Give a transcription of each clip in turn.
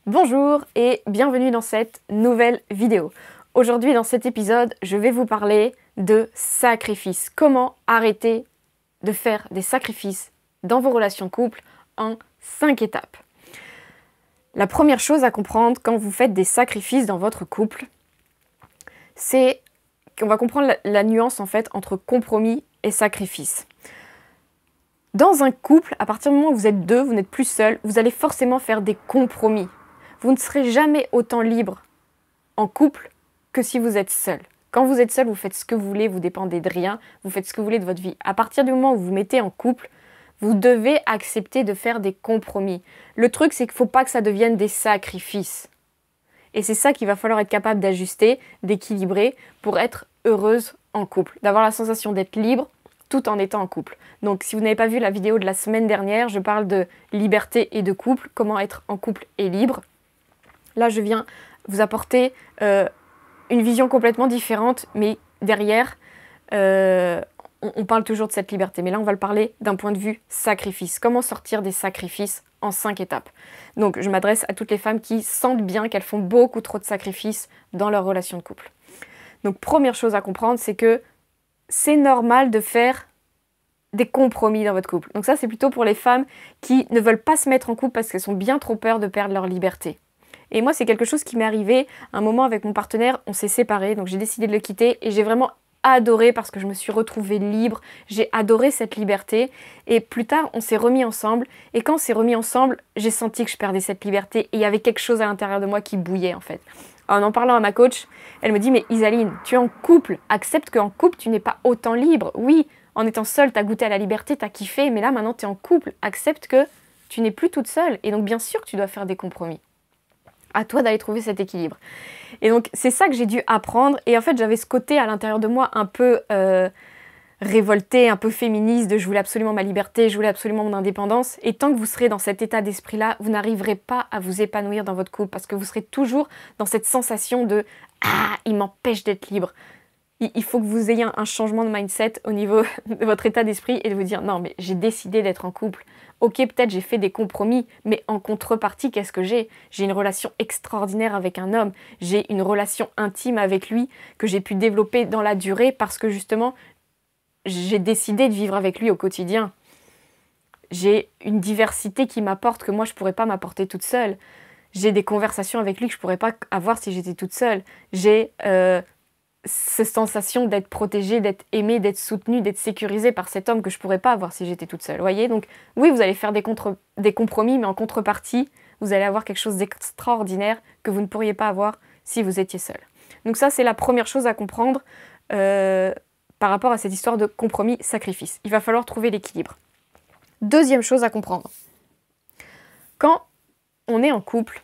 Bonjour et bienvenue dans cette nouvelle vidéo. Aujourd'hui dans cet épisode, je vais vous parler de sacrifices. Comment arrêter de faire des sacrifices dans vos relations de couple en 5 étapes. La première chose à comprendre quand vous faites des sacrifices dans votre couple, c'est qu'on va comprendre la nuance en fait entre compromis et sacrifice. Dans un couple, à partir du moment où vous êtes deux, vous n'êtes plus seul, vous allez forcément faire des compromis. Vous ne serez jamais autant libre en couple que si vous êtes seul. Quand vous êtes seul, vous faites ce que vous voulez, vous dépendez de rien, vous faites ce que vous voulez de votre vie. À partir du moment où vous vous mettez en couple, vous devez accepter de faire des compromis. Le truc, c'est qu'il ne faut pas que ça devienne des sacrifices. Et c'est ça qu'il va falloir être capable d'ajuster, d'équilibrer pour être heureuse en couple. D'avoir la sensation d'être libre tout en étant en couple. Donc si vous n'avez pas vu la vidéo de la semaine dernière, je parle de liberté et de couple, comment être en couple et libre. Là, je viens vous apporter une vision complètement différente, mais derrière, on parle toujours de cette liberté. Mais là, on va le parler d'un point de vue sacrifice. Comment sortir des sacrifices en 5 étapes. Donc, je m'adresse à toutes les femmes qui sentent bien qu'elles font beaucoup trop de sacrifices dans leur relation de couple. Donc, première chose à comprendre, c'est que c'est normal de faire des compromis dans votre couple. Donc ça, c'est plutôt pour les femmes qui ne veulent pas se mettre en couple parce qu'elles sont bien trop peur de perdre leur liberté. Et moi, c'est quelque chose qui m'est arrivé un moment avec mon partenaire, on s'est séparés, donc j'ai décidé de le quitter et j'ai vraiment adoré parce que je me suis retrouvée libre, j'ai adoré cette liberté et plus tard, on s'est remis ensemble et quand on s'est remis ensemble, j'ai senti que je perdais cette liberté et il y avait quelque chose à l'intérieur de moi qui bouillait en fait. En parlant à ma coach, elle me dit « Mais Isaline, tu es en couple, accepte qu'en couple, tu n'es pas autant libre. Oui, en étant seule, tu as goûté à la liberté, tu as kiffé, mais là, maintenant, tu es en couple. Accepte que tu n'es plus toute seule. Et donc, bien sûr que tu dois faire des compromis. À toi d'aller trouver cet équilibre. » Et donc, c'est ça que j'ai dû apprendre. Et en fait, j'avais ce côté à l'intérieur de moi un peu révolté, un peu féministe, de je voulais absolument ma liberté, je voulais absolument mon indépendance. Et tant que vous serez dans cet état d'esprit-là, vous n'arriverez pas à vous épanouir dans votre couple parce que vous serez toujours dans cette sensation de « Ah, il m'empêche d'être libre ». Il faut que vous ayez un changement de mindset au niveau de votre état d'esprit et de vous dire « Non, mais j'ai décidé d'être en couple. Ok, peut-être j'ai fait des compromis, mais en contrepartie, qu'est-ce que j'ai ? J'ai une relation extraordinaire avec un homme. J'ai une relation intime avec lui que j'ai pu développer dans la durée parce que justement, j'ai décidé de vivre avec lui au quotidien. J'ai une diversité qui m'apporte que moi, je ne pourrais pas m'apporter toute seule. J'ai des conversations avec lui que je ne pourrais pas avoir si j'étais toute seule. J'ai cette sensation d'être protégée, d'être aimée, d'être soutenue, d'être sécurisée par cet homme que je ne pourrais pas avoir si j'étais toute seule. Voyez, donc oui, vous allez faire des compromis, mais en contrepartie, vous allez avoir quelque chose d'extraordinaire que vous ne pourriez pas avoir si vous étiez seule. Donc ça, c'est la première chose à comprendre par rapport à cette histoire de compromis-sacrifice. Il va falloir trouver l'équilibre. Deuxième chose à comprendre. Quand on est en couple,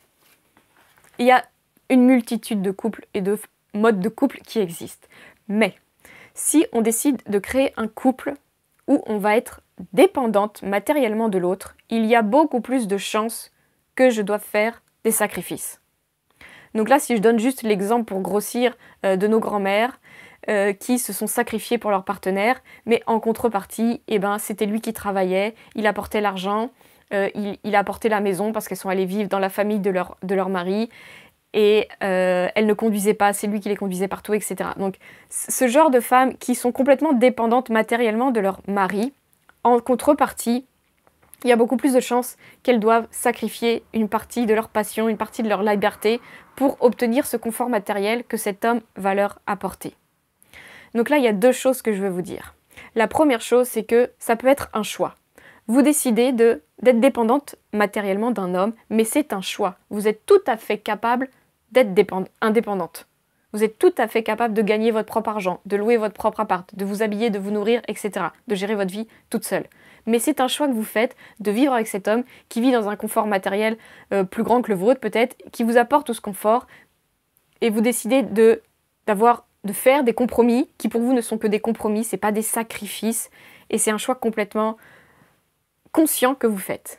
il y a une multitude de couples et de modes de couple qui existent. Mais si on décide de créer un couple où on va être dépendante matériellement de l'autre, il y a beaucoup plus de chances que je doive faire des sacrifices. Donc là, si je donne juste l'exemple pour grossir de nos grands-mères, qui se sont sacrifiés pour leur partenaire, mais en contrepartie, eh ben, c'était lui qui travaillait, il apportait l'argent, il apportait la maison parce qu'elles sont allées vivre dans la famille de leur mari, et elles ne conduisaient pas, c'est lui qui les conduisait partout, etc. Donc ce genre de femmes qui sont complètement dépendantes matériellement de leur mari, en contrepartie, il y a beaucoup plus de chances qu'elles doivent sacrifier une partie de leur passion, une partie de leur liberté pour obtenir ce confort matériel que cet homme va leur apporter. Donc là, il y a deux choses que je veux vous dire. La première chose, c'est que ça peut être un choix. Vous décidez d'être dépendante matériellement d'un homme, mais c'est un choix. Vous êtes tout à fait capable d'être indépendante. Vous êtes tout à fait capable de gagner votre propre argent, de louer votre propre appart, de vous habiller, de vous nourrir, etc. De gérer votre vie toute seule. Mais c'est un choix que vous faites de vivre avec cet homme qui vit dans un confort matériel plus grand que le vôtre peut-être, qui vous apporte tout ce confort, et vous décidez de faire des compromis qui pour vous ne sont que des compromis, c'est pas des sacrifices, et c'est un choix complètement conscient que vous faites.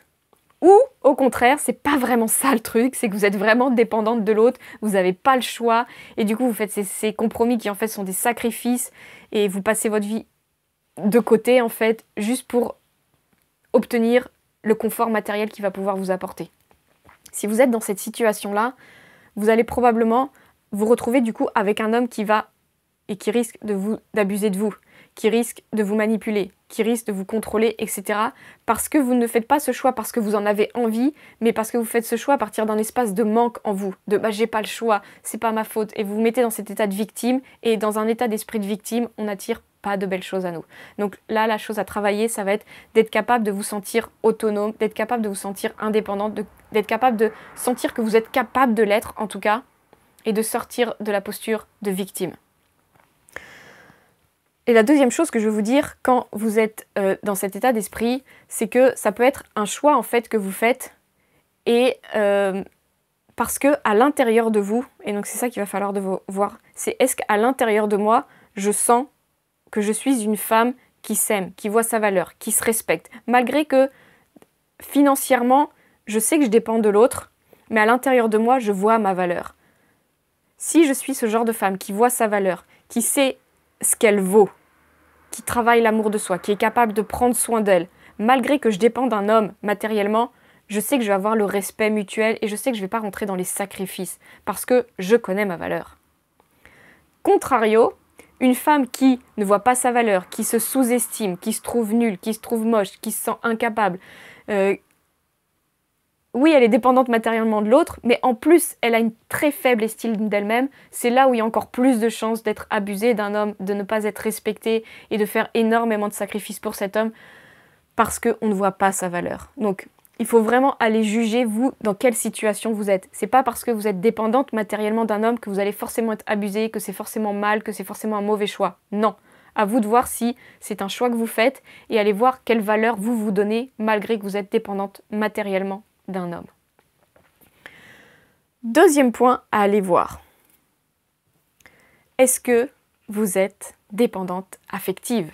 Ou, au contraire, c'est pas vraiment ça le truc, c'est que vous êtes vraiment dépendante de l'autre, vous n'avez pas le choix, et du coup vous faites ces compromis qui en fait sont des sacrifices, et vous passez votre vie de côté en fait, juste pour obtenir le confort matériel qu'il va pouvoir vous apporter. Si vous êtes dans cette situation-là, vous allez probablement vous retrouver du coup avec un homme qui risque d'abuser de vous, qui risque de vous manipuler, qui risque de vous contrôler, etc. Parce que vous ne faites pas ce choix parce que vous en avez envie, mais parce que vous faites ce choix à partir d'un espace de manque en vous, de j'ai pas le choix, c'est pas ma faute, et vous vous mettez dans cet état de victime, et dans un état d'esprit de victime, on n'attire pas de belles choses à nous. Donc là, la chose à travailler, ça va être d'être capable de vous sentir autonome, d'être capable de vous sentir indépendante, d'être capable de sentir que vous êtes capable de l'être en tout cas, et de sortir de la posture de victime. Et la deuxième chose que je veux vous dire quand vous êtes dans cet état d'esprit, c'est que ça peut être un choix en fait que vous faites et parce que à l'intérieur de vous, et donc c'est ça qu'il va falloir voir, c'est est-ce qu'à l'intérieur de moi, je sens que je suis une femme qui s'aime, qui voit sa valeur, qui se respecte, malgré que financièrement, je sais que je dépends de l'autre, mais à l'intérieur de moi, je vois ma valeur. Si je suis ce genre de femme qui voit sa valeur, qui sait ce qu'elle vaut, qui travaille l'amour de soi, qui est capable de prendre soin d'elle, malgré que je dépends d'un homme matériellement, je sais que je vais avoir le respect mutuel et je sais que je ne vais pas rentrer dans les sacrifices parce que je connais ma valeur. Contrario, une femme qui ne voit pas sa valeur, qui se sous-estime, qui se trouve nulle, qui se trouve moche, qui se sent incapable, oui, elle est dépendante matériellement de l'autre, mais en plus, elle a une très faible estime d'elle-même. C'est là où il y a encore plus de chances d'être abusée d'un homme, de ne pas être respectée et de faire énormément de sacrifices pour cet homme parce qu'on ne voit pas sa valeur. Donc, il faut vraiment aller juger, vous, dans quelle situation vous êtes. C'est pas parce que vous êtes dépendante matériellement d'un homme que vous allez forcément être abusée, que c'est forcément mal, que c'est forcément un mauvais choix. Non. À vous de voir si c'est un choix que vous faites et allez voir quelle valeur vous vous donnez malgré que vous êtes dépendante matériellement d'un homme. Deuxième point à aller voir. Est-ce que vous êtes dépendante affective?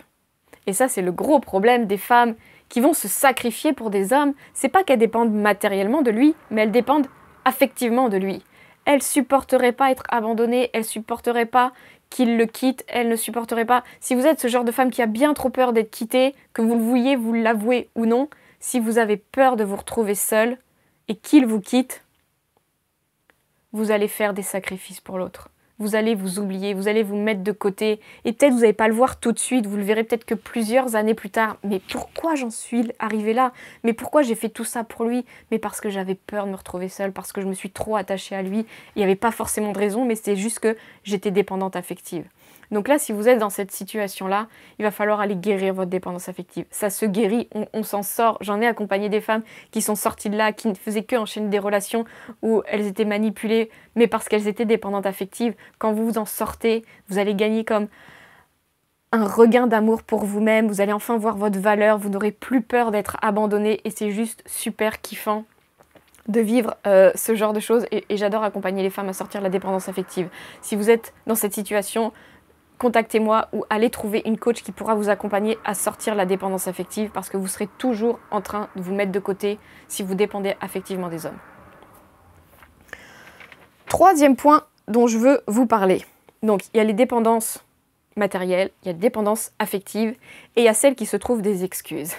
Et ça, c'est le gros problème des femmes qui vont se sacrifier pour des hommes. C'est pas qu'elles dépendent matériellement de lui, mais elles dépendent affectivement de lui. Elles supporteraient pas être abandonnées, elles supporteraient pas qu'il le quitte, elles ne supporteraient pas. Si vous êtes ce genre de femme qui a bien trop peur d'être quittée, que vous le vouliez, vous l'avouez ou non, si vous avez peur de vous retrouver seule et qu'il vous quitte, vous allez faire des sacrifices pour l'autre. Vous allez vous oublier, vous allez vous mettre de côté. Et peut-être vous n'allez pas le voir tout de suite, vous le verrez peut-être que plusieurs années plus tard. Mais pourquoi j'en suis arrivée là? Mais pourquoi j'ai fait tout ça pour lui? Mais parce que j'avais peur de me retrouver seule, parce que je me suis trop attachée à lui. Il n'y avait pas forcément de raison, mais c'est juste que j'étais dépendante affective. Donc là, si vous êtes dans cette situation-là, il va falloir aller guérir votre dépendance affective. Ça se guérit, on s'en sort. J'en ai accompagné des femmes qui sont sorties de là, qui ne faisaient que enchaîner des relations où elles étaient manipulées, mais parce qu'elles étaient dépendantes affectives. Quand vous en sortez, vous allez gagner comme un regain d'amour pour vous-même. Vous allez enfin voir votre valeur, vous n'aurez plus peur d'être abandonné et c'est juste super kiffant de vivre ce genre de choses et j'adore accompagner les femmes à sortir de la dépendance affective. Si vous êtes dans cette situation, contactez-moi ou allez trouver une coach qui pourra vous accompagner à sortir la dépendance affective parce que vous serez toujours en train de vous mettre de côté si vous dépendez affectivement des hommes. Troisième point dont je veux vous parler. Donc, il y a les dépendances matérielles, il y a les dépendances affectives et il y a celles qui se trouvent des excuses.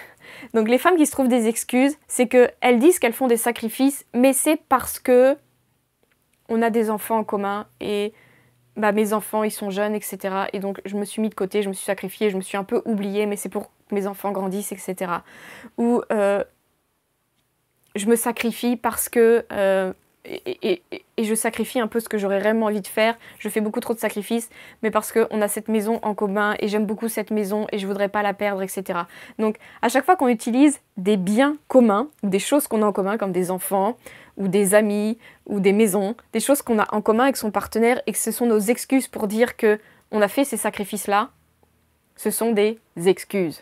Donc, les femmes qui se trouvent des excuses, c'est qu'elles disent qu'elles font des sacrifices, mais c'est parce que on a des enfants en commun et mes enfants, ils sont jeunes, etc. Et donc, je me suis mis de côté, je me suis sacrifiée, je me suis un peu oubliée, mais c'est pour que mes enfants grandissent, etc. Ou je me sacrifie parce que... et je sacrifie un peu ce que j'aurais réellement envie de faire. Je fais beaucoup trop de sacrifices, mais parce qu'on a cette maison en commun et j'aime beaucoup cette maison et je voudrais pas la perdre, etc. Donc, à chaque fois qu'on utilise des biens communs, ou des choses qu'on a en commun, comme des enfants, ou des amis, ou des maisons, des choses qu'on a en commun avec son partenaire et que ce sont nos excuses pour dire qu'on a fait ces sacrifices-là, ce sont des excuses.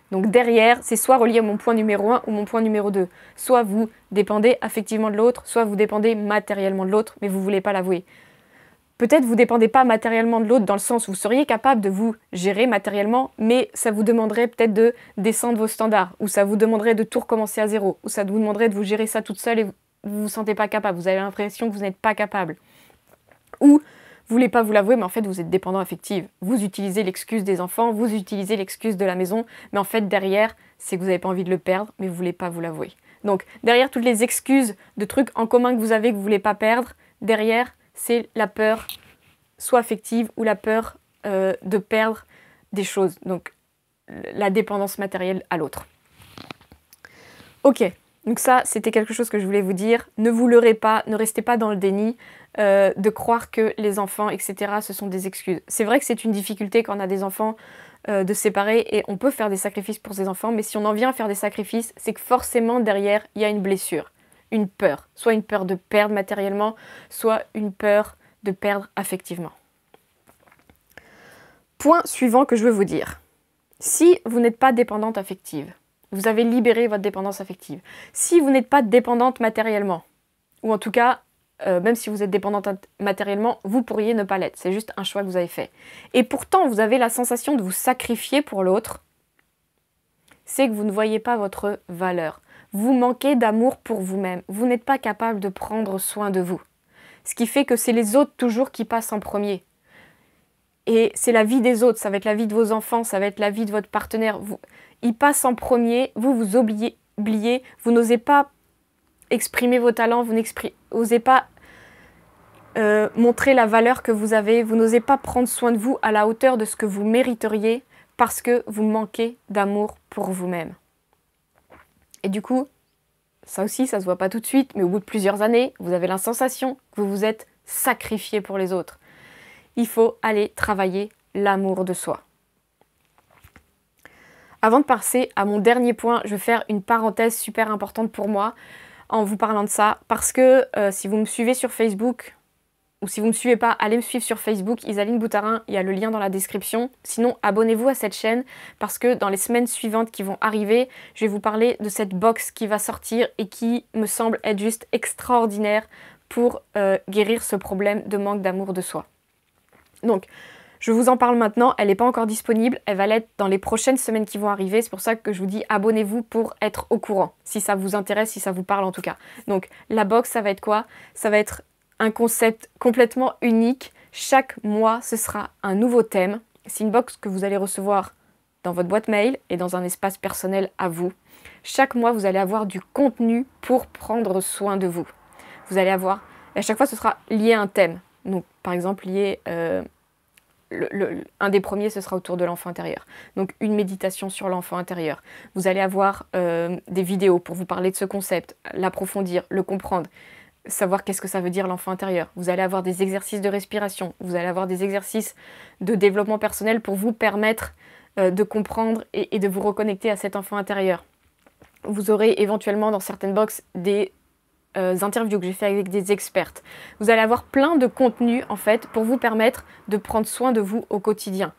Donc derrière, c'est soit relié à mon point numéro 1 ou mon point numéro 2. Soit vous dépendez affectivement de l'autre, soit vous dépendez matériellement de l'autre, mais vous ne voulez pas l'avouer. Peut-être vous ne dépendez pas matériellement de l'autre dans le sens où vous seriez capable de vous gérer matériellement, mais ça vous demanderait peut-être de descendre vos standards, ou ça vous demanderait de tout recommencer à zéro, ou ça vous demanderait de vous gérer ça toute seule et vous ne vous sentez pas capable, vous avez l'impression que vous n'êtes pas capable. Ou vous voulez pas vous l'avouer, mais en fait, vous êtes dépendant affectif. Vous utilisez l'excuse des enfants, vous utilisez l'excuse de la maison, mais en fait, derrière, c'est que vous n'avez pas envie de le perdre, mais vous voulez pas vous l'avouer. Donc derrière toutes les excuses de trucs en commun que vous avez que vous ne voulez pas perdre, derrière c'est la peur soit affective ou la peur de perdre des choses. Donc la dépendance matérielle à l'autre. Ok, donc ça c'était quelque chose que je voulais vous dire. Ne vous leurrez pas, ne restez pas dans le déni de croire que les enfants, etc. ce sont des excuses. C'est vrai que c'est une difficulté quand on a des enfants de se séparer et on peut faire des sacrifices pour ses enfants, mais si on en vient à faire des sacrifices, c'est que forcément derrière il y a une blessure, une peur. Soit une peur de perdre matériellement, soit une peur de perdre affectivement. Point suivant que je veux vous dire. Si vous n'êtes pas dépendante affective, vous avez libéré votre dépendance affective. Si vous n'êtes pas dépendante matériellement, ou en tout cas, même si vous êtes dépendante matériellement, vous pourriez ne pas l'être. C'est juste un choix que vous avez fait. Et pourtant, vous avez la sensation de vous sacrifier pour l'autre. C'est que vous ne voyez pas votre valeur. Vous manquez d'amour pour vous-même. Vous n'êtes pas capable de prendre soin de vous. Ce qui fait que c'est les autres toujours qui passent en premier. Et c'est la vie des autres, ça va être la vie de vos enfants, ça va être la vie de votre partenaire. Ils passent en premier, vous oubliez, vous n'osez pas exprimer vos talents, vous n'osez pas montrer la valeur que vous avez, vous n'osez pas prendre soin de vous à la hauteur de ce que vous mériteriez parce que vous manquez d'amour pour vous-même. Et du coup, ça aussi, ça se voit pas tout de suite, mais au bout de plusieurs années, vous avez la sensation que vous vous êtes sacrifié pour les autres. Il faut aller travailler l'amour de soi. Avant de passer à mon dernier point, je vais faire une parenthèse super importante pour moi en vous parlant de ça, parce que si vous me suivez sur Facebook, ou si vous ne me suivez pas, allez me suivre sur Facebook, Isaline Boutarin, il y a le lien dans la description. Sinon, abonnez-vous à cette chaîne, parce que dans les semaines suivantes qui vont arriver, je vais vous parler de cette box qui va sortir et qui me semble être juste extraordinaire pour guérir ce problème de manque d'amour de soi. Donc, je vous en parle maintenant, elle n'est pas encore disponible, elle va l'être dans les prochaines semaines qui vont arriver, c'est pour ça que je vous dis abonnez-vous pour être au courant, si ça vous intéresse, si ça vous parle en tout cas. Donc, la box, ça va être quoi? Ça va être un concept complètement unique, chaque mois ce sera un nouveau thème, c'est une box que vous allez recevoir dans votre boîte mail et dans un espace personnel à vous. Chaque mois, vous allez avoir du contenu pour prendre soin de vous. Vous allez avoir, et à chaque fois ce sera lié à un thème. Donc, par exemple, lié, un des premiers, ce sera autour de l'enfant intérieur. Donc, une méditation sur l'enfant intérieur. Vous allez avoir des vidéos pour vous parler de ce concept, l'approfondir, le comprendre, savoir qu'est-ce que ça veut dire l'enfant intérieur. Vous allez avoir des exercices de respiration. Vous allez avoir des exercices de développement personnel pour vous permettre de comprendre et de vous reconnecter à cet enfant intérieur. Vous aurez éventuellement dans certaines boxes des interviews que j'ai fait avec des expertes. Vous allez avoir plein de contenus en fait pour vous permettre de prendre soin de vous au quotidien.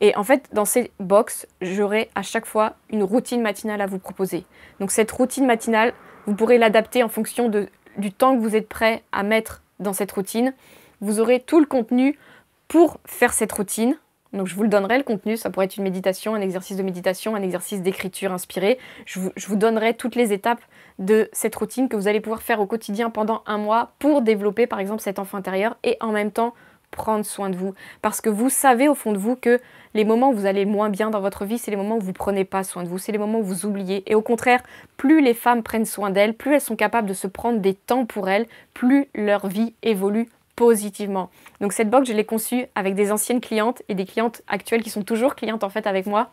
Et en fait, dans ces box, j'aurai à chaque fois une routine matinale à vous proposer. Donc cette routine matinale, vous pourrez l'adapter en fonction du temps que vous êtes prêt à mettre dans cette routine. Vous aurez tout le contenu pour faire cette routine. Donc je vous le donnerai le contenu, ça pourrait être une méditation, un exercice de méditation, un exercice d'écriture inspiré. Je vous donnerai toutes les étapes de cette routine que vous allez pouvoir faire au quotidien pendant un mois pour développer par exemple cet enfant intérieur et en même temps prendre soin de vous. Parce que vous savez au fond de vous que les moments où vous allez moins bien dans votre vie, c'est les moments où vous ne prenez pas soin de vous, c'est les moments où vous oubliez. Et au contraire, plus les femmes prennent soin d'elles, plus elles sont capables de se prendre des temps pour elles, plus leur vie évolue positivement. Donc cette box, je l'ai conçue avec des anciennes clientes et des clientes actuelles qui sont toujours clientes en fait avec moi.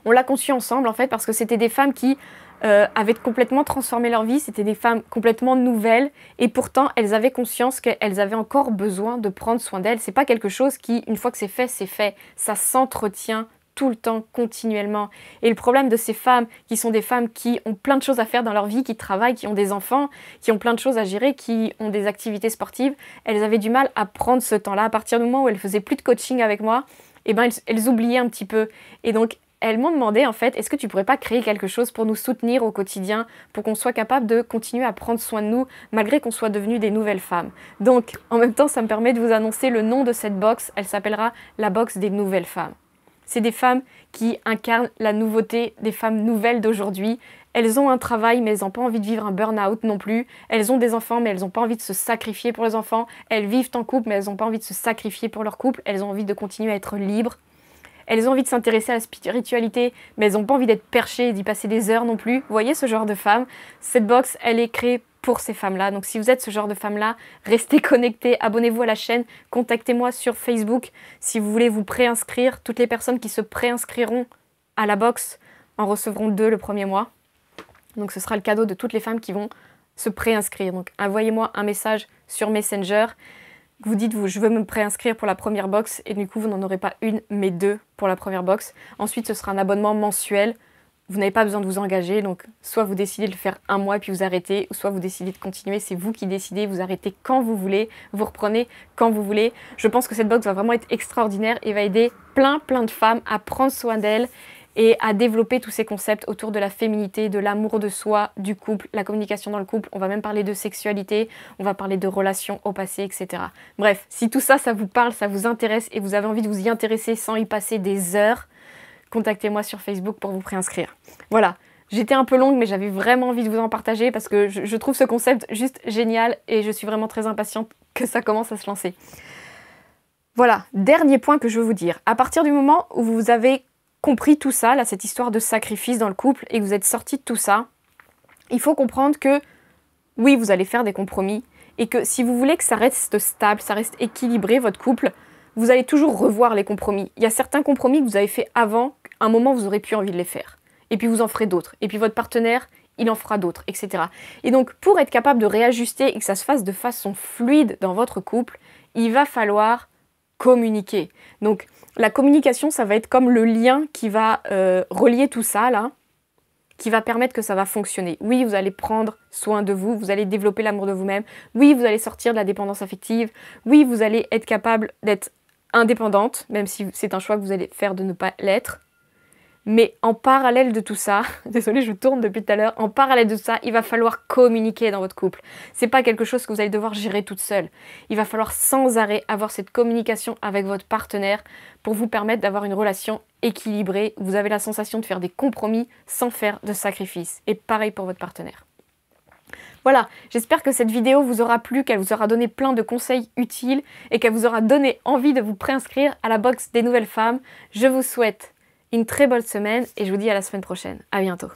On l'a conçue ensemble en fait parce que c'était des femmes qui avaient complètement transformé leur vie, c'était des femmes complètement nouvelles et pourtant elles avaient conscience qu'elles avaient encore besoin de prendre soin d'elles. C'est pas quelque chose qui, une fois que c'est fait, ça s'entretient tout le temps, continuellement. Et le problème de ces femmes, qui sont des femmes qui ont plein de choses à faire dans leur vie, qui travaillent, qui ont des enfants, qui ont plein de choses à gérer, qui ont des activités sportives, elles avaient du mal à prendre ce temps-là. À partir du moment où elles faisaient plus de coaching avec moi, eh ben, elles oubliaient un petit peu. Et donc, elles m'ont demandé, en fait, est-ce que tu pourrais pas créer quelque chose pour nous soutenir au quotidien, pour qu'on soit capable de continuer à prendre soin de nous, malgré qu'on soit devenues des nouvelles femmes. Donc, en même temps, ça me permet de vous annoncer le nom de cette box. Elle s'appellera la box des nouvelles femmes. C'est des femmes qui incarnent la nouveauté des femmes nouvelles d'aujourd'hui. Elles ont un travail, mais elles n'ont pas envie de vivre un burn-out non plus. Elles ont des enfants, mais elles n'ont pas envie de se sacrifier pour les enfants. Elles vivent en couple, mais elles n'ont pas envie de se sacrifier pour leur couple. Elles ont envie de continuer à être libres. elles ont envie de s'intéresser à la spiritualité, mais elles n'ont pas envie d'être perchées et d'y passer des heures non plus. Vous voyez ce genre de femmes? Cette box, elle est créée pour ces femmes-là. Donc si vous êtes ce genre de femmes-là, restez connectés, abonnez-vous à la chaîne, contactez-moi sur Facebook si vous voulez vous préinscrire. Toutes les personnes qui se préinscriront à la box en recevront 2 le premier mois. Donc ce sera le cadeau de toutes les femmes qui vont se préinscrire. Donc envoyez-moi un message sur Messenger. Vous dites, je veux me préinscrire pour la première box et du coup vous n'en aurez pas une mais 2 pour la première box. Ensuite ce sera un abonnement mensuel. Vous n'avez pas besoin de vous engager, donc soit vous décidez de le faire un mois et puis vous arrêtez, ou soit vous décidez de continuer, c'est vous qui décidez, vous arrêtez quand vous voulez, vous reprenez quand vous voulez. Je pense que cette box va vraiment être extraordinaire et va aider plein de femmes à prendre soin d'elles et à développer tous ces concepts autour de la féminité, de l'amour de soi, du couple, la communication dans le couple. On va même parler de sexualité, on va parler de relations au passé, etc. Bref, si tout ça, ça vous parle, ça vous intéresse et vous avez envie de vous y intéresser sans y passer des heures, contactez-moi sur Facebook pour vous préinscrire. Voilà, j'étais un peu longue mais j'avais vraiment envie de vous en partager parce que je trouve ce concept juste génial et je suis vraiment très impatiente que ça commence à se lancer. Voilà, dernier point que je veux vous dire. À partir du moment où vous avez compris tout ça, là, cette histoire de sacrifice dans le couple et que vous êtes sorti de tout ça, il faut comprendre que oui, vous allez faire des compromis et que si vous voulez que ça reste stable, ça reste équilibré votre couple, vous allez toujours revoir les compromis. Il y a certains compromis que vous avez fait avant, à un moment vous aurez plus envie de les faire. Et puis vous en ferez d'autres. Et puis votre partenaire, il en fera d'autres, etc. Et donc pour être capable de réajuster et que ça se fasse de façon fluide dans votre couple, il va falloir communiquer. Donc la communication, ça va être comme le lien qui va relier tout ça, là, qui va permettre que ça va fonctionner. Oui, vous allez prendre soin de vous, vous allez développer l'amour de vous-même. Oui, vous allez sortir de la dépendance affective. Oui, vous allez être capable d'être indépendante, même si c'est un choix que vous allez faire de ne pas l'être. Mais en parallèle de tout ça, désolée, je tourne depuis tout à l'heure, en parallèle de ça, il va falloir communiquer dans votre couple. C'est pas quelque chose que vous allez devoir gérer toute seule. Il va falloir sans arrêt avoir cette communication avec votre partenaire pour vous permettre d'avoir une relation équilibrée. Vous avez la sensation de faire des compromis sans faire de sacrifices. Et pareil pour votre partenaire. Voilà, j'espère que cette vidéo vous aura plu, qu'elle vous aura donné plein de conseils utiles et qu'elle vous aura donné envie de vous préinscrire à la box des nouvelles femmes. Je vous souhaite une très bonne semaine et je vous dis à la semaine prochaine. À bientôt.